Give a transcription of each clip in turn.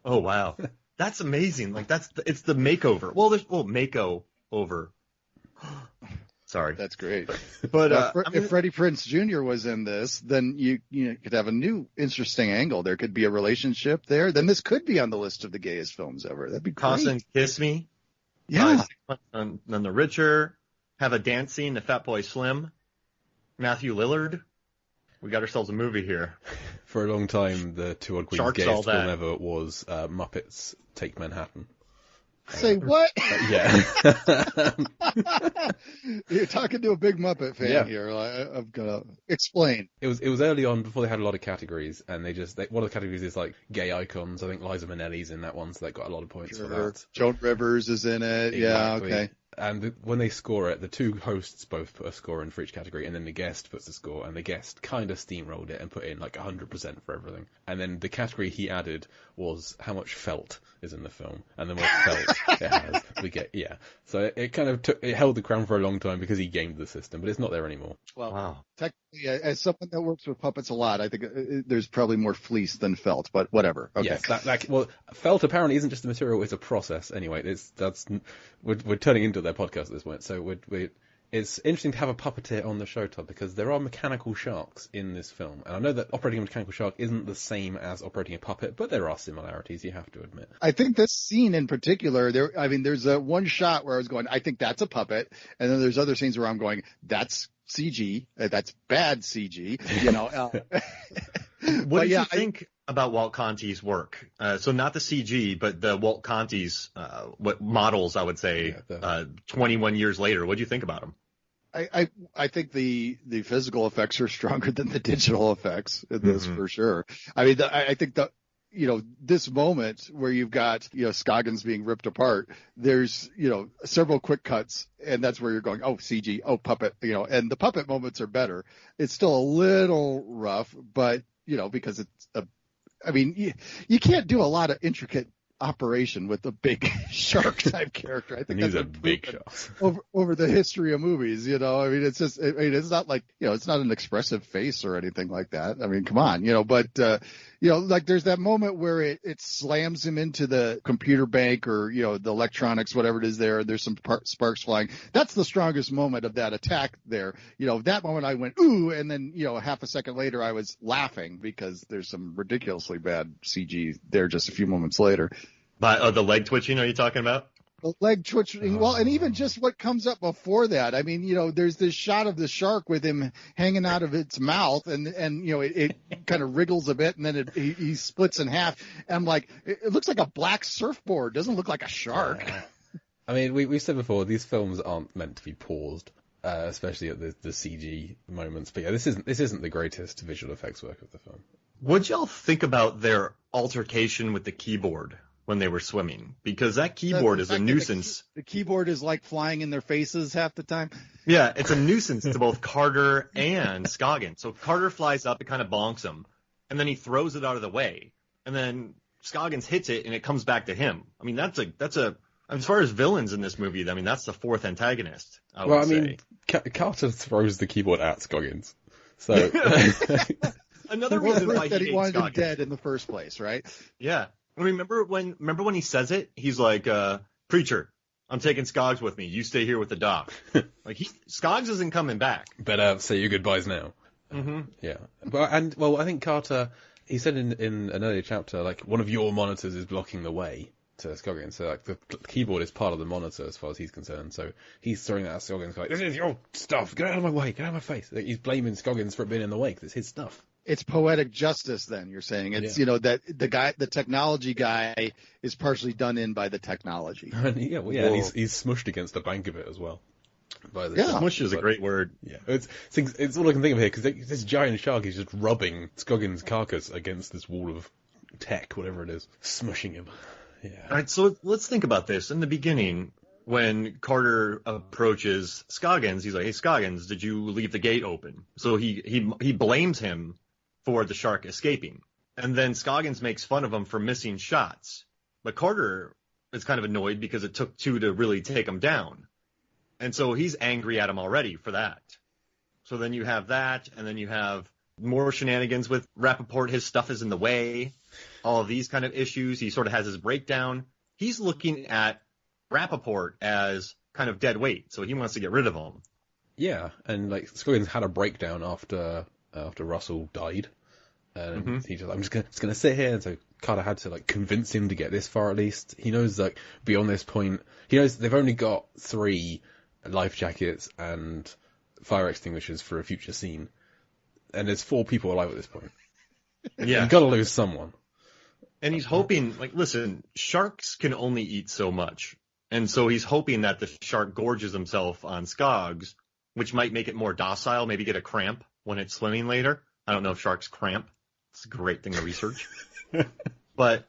Oh, wow. That's amazing. Like, it's the makeover. Well, Mako-over. Sorry. That's great. But if Freddie Prinze Jr. was in this, then you could have a new interesting angle. There could be a relationship there. Then this could be on the list of the gayest films ever. That'd be great. Toss and Kiss Me. Yeah. None the Richer. Have a dance scene to Fat Boy Slim. Matthew Lillard. We got ourselves a movie here. For a long time, the Two Odd Queens Sharks, gayest film ever was Muppets Take Manhattan. Say what? Yeah. You're talking to a big Muppet fan here. I'm gonna explain. It was early on before they had a lot of categories, and one of the categories is like gay icons. I think Liza Minnelli's in that one, so they got a lot of points for that. Joan Rivers is in it. Exactly. Yeah, okay. And when they score it, the two hosts both put a score in for each category, and then the guest puts a score, and the guest kind of steamrolled it and put in like 100% for everything. And then the category he added was how much felt is in the film, and the more felt it has, we get, So it kind of held the crown for a long time because he gamed the system, but it's not there anymore. Well, wow. Technically, as someone that works with puppets a lot, I think there's probably more fleece than felt, but whatever. Okay. Yes, well, felt apparently isn't just a material; it's a process. Anyway, we're turning into their podcast at this point, so it's interesting to have a puppeteer on the show, Todd, because there are mechanical sharks in this film, and I know that operating a mechanical shark isn't the same as operating a puppet, but there are similarities, you have to admit. I think this scene in particular, there's one shot where I was going, I think that's a puppet, and then there's other scenes where I'm going, that's CG, that's bad CG, What do you think about Walt Conti's work? So not the CG, but the Walt Conti's models, I would say, 21 years later. What do you think about them? I think the physical effects are stronger than the digital effects in this for sure. I mean, I think this moment where you've got, Scoggins being ripped apart, there's, several quick cuts, and that's where you're going, oh, CG, oh, puppet, and the puppet moments are better. It's still a little rough, but, because you can't do a lot of intricate operation with a big shark type character. I think that's a big shark over the history of movies. It's just, it's not like, it's not an expressive face or anything like that. I mean, come on, but like there's that moment where it slams him into the computer bank or, the electronics, whatever it is there. There's some sparks flying. That's the strongest moment of that attack there. That moment I went, ooh, and then, half a second later I was laughing because there's some ridiculously bad CG there just a few moments later. The leg twitching, are you talking about? The leg twitching. Well, and even just what comes up before that. I mean, there's this shot of the shark with him hanging out of its mouth, and it kind of wriggles a bit, and then he splits in half. And I'm like, it looks like a black surfboard. Doesn't look like a shark. I mean, we said before, these films aren't meant to be paused, especially at the CG moments. But yeah, this isn't the greatest visual effects work of the film. What'd y'all think about their altercation with the keyboard when they were swimming? Because that keyboard is a nuisance. The keyboard is like flying in their faces half the time. Yeah, it's a nuisance to both Carter and Scoggins. So Carter flies up, it kind of bonks him, and then he throws it out of the way. And then Scoggins hits it, and it comes back to him. I mean, that's a as far as villains in this movie, I mean, that's the fourth antagonist, I would say. Carter throws the keyboard at Scoggins. So another reason why he wanted him dead in the first place, right? Yeah. Remember when he says it? He's like, "Preacher, I'm taking Scoggs with me. You stay here with the doc." Like Scoggs isn't coming back. Better say your goodbyes now. Mm-hmm. Yeah. I think Carter, he said in an earlier chapter, like, one of your monitors is blocking the way to Scoggins. So like the keyboard is part of the monitor as far as he's concerned. So he's throwing that at Scoggins, like, "This is your stuff. Get out of my way. Get out of my face." Like, he's blaming Scoggins for being in the way because it's his stuff. It's poetic justice, then, you're saying. It's, that the technology guy is partially done in by the technology. And he's smushed against the bank of it as well. Smush is a great word. Yeah, it's all I can think of here, because this giant shark is just rubbing Scoggins' carcass against this wall of tech, whatever it is, smushing him. Yeah. All right, so let's think about this. In the beginning, when Carter approaches Scoggins, he's like, "Hey, Scoggins, did you leave the gate open?" So he blames him for the shark escaping. And then Scoggins makes fun of him for missing shots. But Carter is kind of annoyed because it took two to really take him down. And so he's angry at him already for that. So then you have that, and then you have more shenanigans with Rappaport. His stuff is in the way. all of these kind of issues. He sort of has his breakdown. He's looking at Rappaport as kind of dead weight, so he wants to get rid of him. Yeah, and like Scoggins had a breakdown after Russell died, and he just, I'm just gonna sit here, and so Carter had to like convince him to get this far at least. He knows like beyond this point, he knows they've only got 3 life jackets and fire extinguishers for a future scene, and there's 4 people alive at this point. Yeah, you've got to lose someone. And he's hoping, like, listen, sharks can only eat so much, and so he's hoping that the shark gorges himself on Scoggs, which might make it more docile, maybe get a cramp when it's swimming later. I don't know if sharks cramp. It's a great thing to research. But,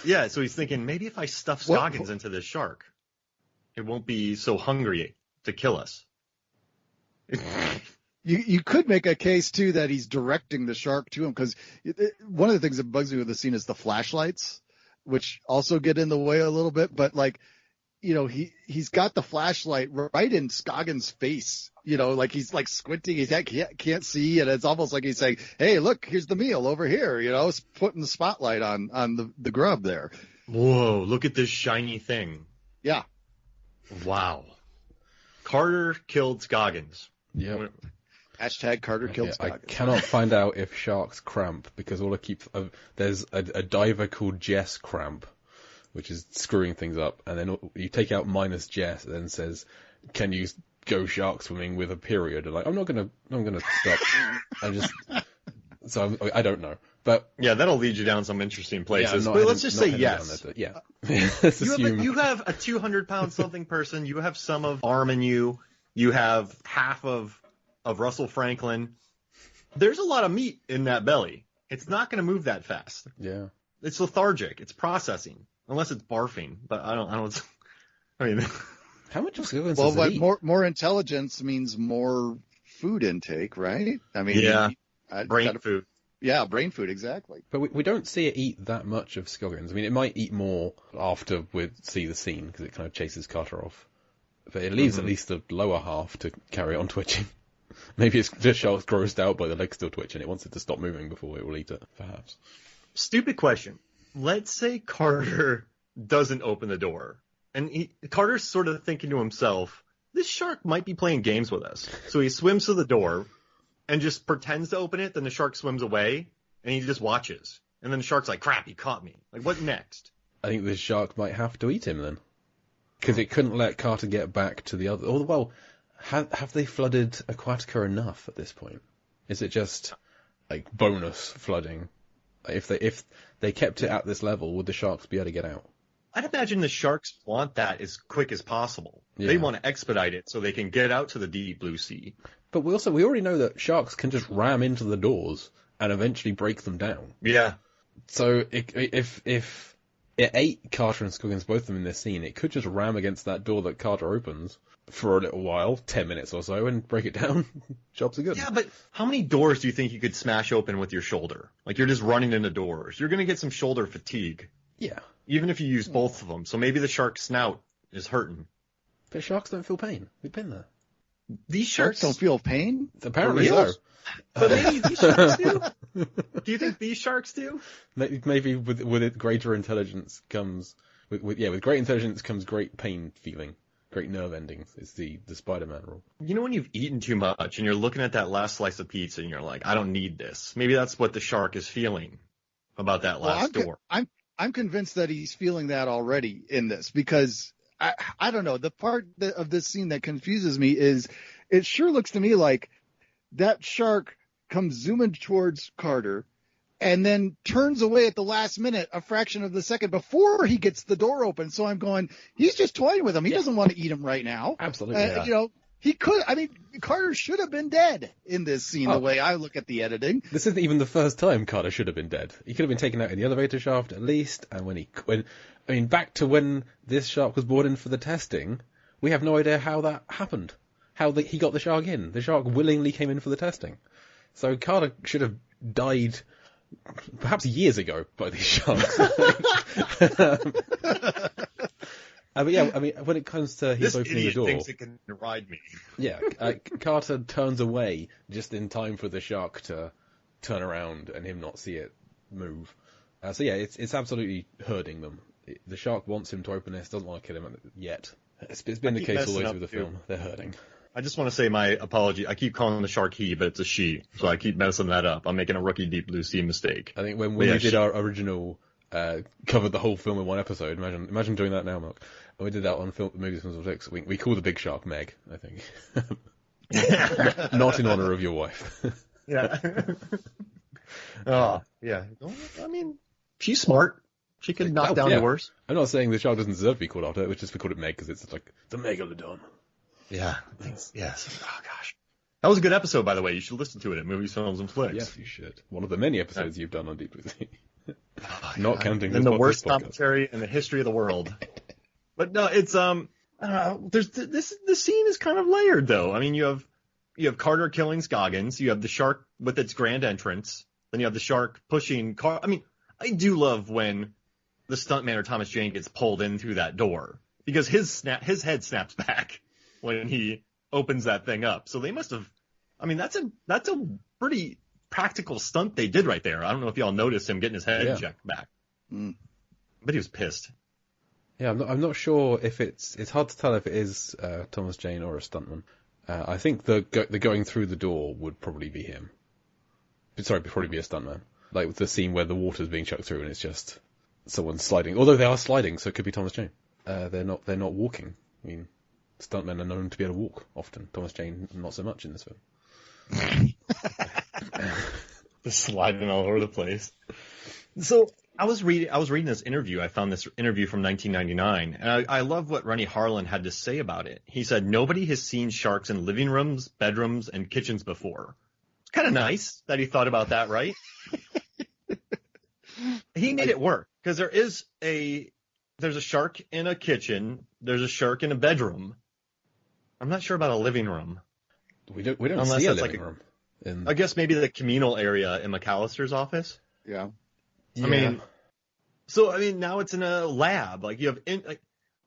yeah, so he's thinking, maybe if I stuff Scoggins into this shark, it won't be so hungry to kill us. You could make a case, too, that he's directing the shark to him, because one of the things that bugs me with the scene is the flashlights, which also get in the way a little bit. But, like, you know, he's got the flashlight right in Scoggins' face. You know, like he's like squinting, he can't see, and it's almost like he's saying, "Hey, look, here's the meal over here." You know, it's putting the spotlight on the grub there. Whoa! Look at this shiny thing. Yeah. Wow. Carter killed Scoggins. Yeah. Hashtag Carter killed Scoggins. I cannot find out if sharks cramp because all I keep there's a diver called Jess Cramp, which is screwing things up, and then you take out minus Jess, and then says, "Can you go shark swimming with a period?" And like, I'm not gonna stop. I don't know, but yeah, that'll lead you down some interesting places. Yeah, but let's just say yes. Yeah, you have a 200-pound something person. You have some of Arm in you. You have half of Russell Franklin. There's a lot of meat in that belly. It's not going to move that fast. Yeah, it's lethargic. It's processing, unless it's barfing. But I don't. I mean. How much of Scoggins does it eat? More intelligence means more food intake, right? I mean, yeah, brain food. Yeah, brain food, exactly. But we don't see it eat that much of Scoggins. I mean, it might eat more after we see the scene because it kind of chases Carter off. But it leaves at least the lower half to carry on twitching. Maybe it's just shark's grossed out by the leg still twitching. It wants it to stop moving before it will eat it, perhaps. Stupid question. Let's say Carter doesn't open the door. And Carter's sort of thinking to himself, this shark might be playing games with us. So he swims to the door and just pretends to open it. Then the shark swims away and he just watches. And then the shark's like, crap, he caught me. Like, what next? I think this shark might have to eat him then. Because it couldn't let Carter get back to the other. Well, have they flooded Aquatica enough at this point? Is it just like bonus flooding? If they kept it at this level, would the sharks be able to get out? I'd imagine the sharks want that as quick as possible. Yeah. They want to expedite it so they can get out to the deep blue sea. But we already know that sharks can just ram into the doors and eventually break them down. Yeah. So if it ate Carter and Scoggins, both of them in this scene, it could just ram against that door that Carter opens for a little while, 10 minutes or so, and break it down. Jobs are good. Yeah, but how many doors do you think you could smash open with your shoulder? Like, you're just running into doors. You're going to get some shoulder fatigue. Yeah. Even if you use both of them. So maybe the shark's snout is hurting. But sharks don't feel pain. We've been there. These sharks don't feel pain? Apparently so. But maybe these sharks do. Do you think these sharks do? Maybe with it greater intelligence comes... With great intelligence comes great pain feeling. Great nerve endings is the Spider-Man rule. You know when you've eaten too much and you're looking at that last slice of pizza and you're like, I don't need this. Maybe that's what the shark is feeling about that last door. I'm convinced that he's feeling that already in this because I don't know. The part of this scene that confuses me is it sure looks to me like that shark comes zooming towards Carter and then turns away at the last minute, a fraction of the second before he gets the door open. So I'm going, he's just toying with him. He doesn't want to eat him right now. Absolutely. You know, he could. I mean, Carter should have been dead in this scene, the way I look at the editing. This isn't even the first time Carter should have been dead. He could have been taken out in the elevator shaft at least. And back to when this shark was brought in for the testing, we have no idea how that happened. He got the shark in. The shark willingly came in for the testing. So Carter should have died perhaps years ago by these sharks. But yeah, I mean, when it comes to his opening the door, thinks it can ride me. Yeah, Carter turns away just in time for the shark to turn around and him not see it move. So yeah, it's absolutely herding them. The shark wants him to open this, doesn't want to kill him yet. It's been the case all the way through the film. They're herding. I just want to say my apology. I keep calling the shark he, but it's a she, so I keep messing that up. I'm making a rookie Deep Blue Sea mistake. I think when we did our original, covered the whole film in one episode. Imagine doing that now, Mark. When we did that on Movies Films 6, we called the big shark Meg, I think. Not in honor of your wife. Yeah. Oh, yeah. I mean, she's smart. She can knock down doors. I'm not saying the shark doesn't deserve to be called after it. It's just we called it Meg because it's like the Megalodon. Yeah. Yes. Oh, gosh. That was a good episode, by the way. You should listen to it at Movies, Films, and Flicks. Yes, you should. One of the many episodes you've done on Deep Blue Sea. Not counting this and the worst commentary in the history of the world. But no, it's I don't know. There's the scene is kind of layered though. I mean, you have Carter killing Scoggins. You have the shark with its grand entrance. Then you have the shark pushing Carter. I mean, I do love when the stuntman or Thomas Jane gets pulled in through that door because his head snaps back when he opens that thing up. So they must have. I mean, that's a pretty practical stunt they did right there. I don't know if y'all noticed him getting his head checked back, but he was pissed. Yeah, I'm not sure if it's hard to tell if it is Thomas Jane or a stuntman. I think the going through the door would probably be him. Sorry, would probably be a stuntman. Like with the scene where the water's being chucked through and it's just someone sliding. Although they are sliding, so it could be Thomas Jane. They're not walking. I mean, stuntmen are known to be able to walk often. Thomas Jane, not so much in this film. Just sliding all over the place. So I was reading this interview. I found this interview from 1999, and I love what Rennie Harlan had to say about it. He said, "Nobody has seen sharks in living rooms, bedrooms, and kitchens before." It's kind of nice that he thought about that, right? He made it work because there's a shark in a kitchen. There's a shark in a bedroom. I'm not sure about a living room. We don't see a living room. I guess maybe the communal area in McAllister's office. Yeah. I mean, now it's in a lab. Like you have,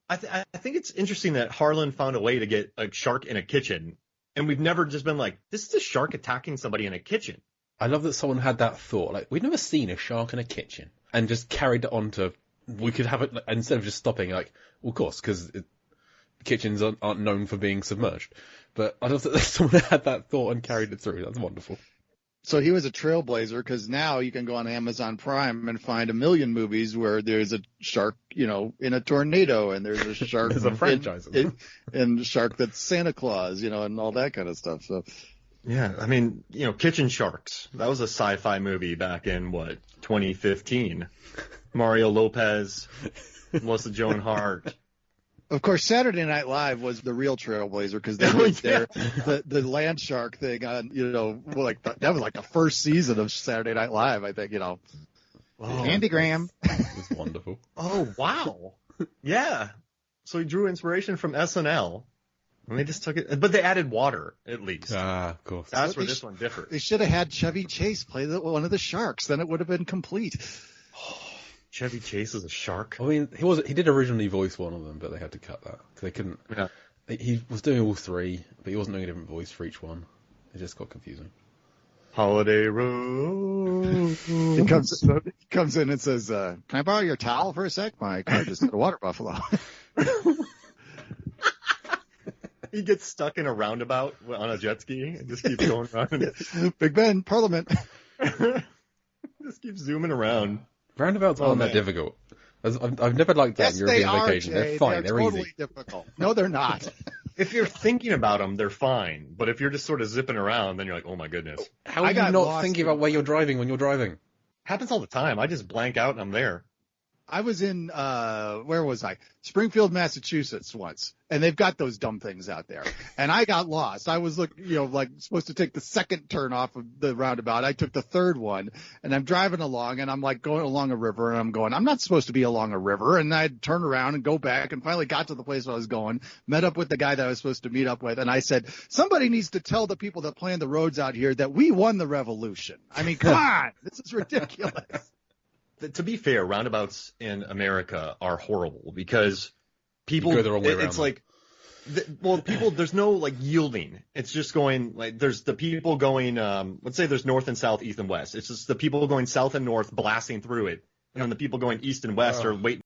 I think it's interesting that Harlan found a way to get a shark in a kitchen, and we've never just been like, this is a shark attacking somebody in a kitchen. I love that someone had that thought. Like we've never seen a shark in a kitchen, and just carried it on to. We could have it instead of just stopping. Like, well, of course, because kitchens aren't known for being submerged. But I love that someone had that thought and carried it through. That's wonderful. So he was a trailblazer because now you can go on Amazon Prime and find a million movies where there's a shark, in a tornado, and there's a shark there's a franchise and a shark that's Santa Claus, and all that kind of stuff. So yeah, I mean, Kitchen Sharks. That was a sci-fi movie back in 2015. Mario Lopez, Melissa Joan Hart. Of course, Saturday Night Live was the real trailblazer because they were there. The land shark thing on, that was like the first season of Saturday Night Live, I think, Oh, Andy Graham. It was wonderful. Oh, wow. Yeah. So he drew inspiration from SNL, and they just took it, but they added water, at least. Ah, of course. That's where this one differs. They should have had Chevy Chase play one of the sharks. Then it would have been complete. Chevy Chase is a shark. I mean, he did originally voice one of them, but they had to cut that because they couldn't. Yeah. He was doing all three, but he wasn't doing a different voice for each one. It just got confusing. Holiday Road. He comes in and says, "Can I borrow your towel for a sec? My car just hit a water buffalo." He gets stuck in a roundabout on a jet ski and just keeps going around. Big Ben, Parliament. Just keeps zooming around. Roundabouts aren't that difficult. I've never liked that yes, European they are, vacation. Jay. They're fine. They're totally easy. Difficult. No, they're not. If you're thinking about them, they're fine. But if you're just sort of zipping around, then you're like, oh my goodness. How are you not thinking about where you're driving when you're driving? Happens all the time. I just blank out and I'm there. I was in, where was I? Springfield, Massachusetts once. And they've got those dumb things out there. And I got lost. I was supposed to take the second turn off of the roundabout. I took the third one, and I'm driving along, and I'm like going along a river, and I'm going, I'm not supposed to be along a river. And I'd turn around and go back and finally got to the place where I was going, met up with the guy that I was supposed to meet up with. And I said, somebody needs to tell the people that plan the roads out here that we won the revolution. I mean, come on. This is ridiculous. To be fair, roundabouts in America are horrible because people, go the wrong way around. It's like, people, there's no yielding. It's just going there's the people going, let's say there's north and south, east and west. It's just the people going south and north blasting through it. and the people going east and west are waiting